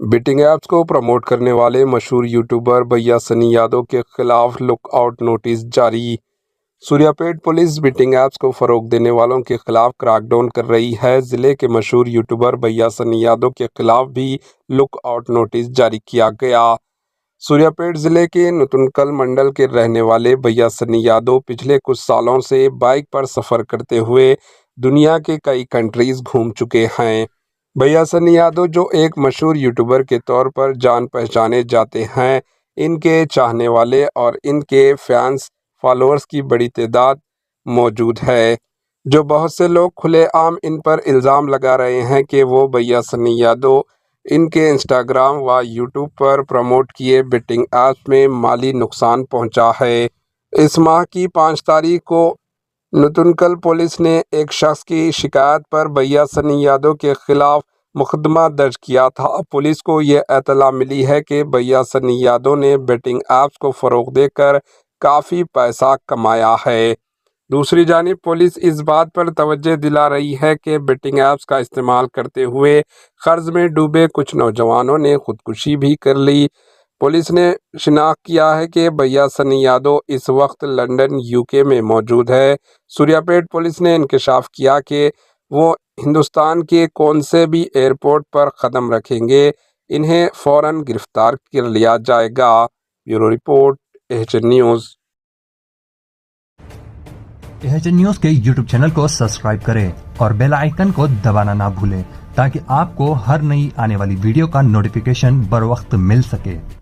Betting apps کو promote کرنے والے مشہور یوٹیوبر بھیا سنی یادو کے خلاف لک آؤٹ نوٹس جاری۔ سوریا پیٹ پولیس بیٹنگ ایپس کو فروغ دینے والوں کے خلاف کریک ڈاؤن کر رہی ہے۔ ضلع کے مشہور یوٹیوبر بھیا سنی یادو کے خلاف بھی لک آؤٹ نوٹس جاری کیا گیا۔ سوریا پیٹ ضلع کے نتنکل منڈل کے رہنے والے بھیا سنی یادو پچھلے کچھ سالوں سے بائک پر سفر کرتے ہوئے دنیا کے کئی کنٹریز گھوم چکے ہیں۔ بھیا سنی یادو جو ایک مشہور یوٹیوبر کے طور پر جان پہچانے جاتے ہیں، ان کے چاہنے والے اور ان کے فینس فالوورز کی بڑی تعداد موجود ہے، جو بہت سے لوگ کھلے عام ان پر الزام لگا رہے ہیں کہ وہ بھیا سنی یادو ان کے انسٹاگرام و یوٹیوب پر پروموٹ کیے بیٹنگ ایپس میں مالی نقصان پہنچا ہے۔ اس ماہ کی 5 تاریخ کو نتنکل پولیس نے ایک شخص کی شکایت پر بھیا سنی یادو کے خلاف مقدمہ درج کیا تھا۔ پولیس کو یہ اطلاع ملی ہے کہ بھیا سنی یادو نے بیٹنگ ایپس کو فروغ دے کر کافی پیسہ کمایا ہے۔ دوسری جانب پولیس اس بات پر توجہ دلا رہی ہے کہ بیٹنگ ایپس کا استعمال کرتے ہوئے قرض میں ڈوبے کچھ نوجوانوں نے خودکشی بھی کر لی۔ پولیس نے شناخت کیا ہے کہ بھیا سنی یادو اس وقت لندن UK میں موجود ہے۔ سوریا پیٹ پولیس نے انکشاف کیا کہ وہ ہندوستان کے کون سے بھی ایئرپورٹ پر قدم رکھیں گے انہیں فوراً گرفتار کر لیا جائے گا۔ Bureau report AHN news. AHN news کے YouTube چینل کو سبسکرائب کریں اور بیل آئیکن کو دبانا نہ بھولیں تاکہ آپ کو ہر نئی آنے والی ویڈیو کا نوٹیفیکیشن بر وقت مل سکے۔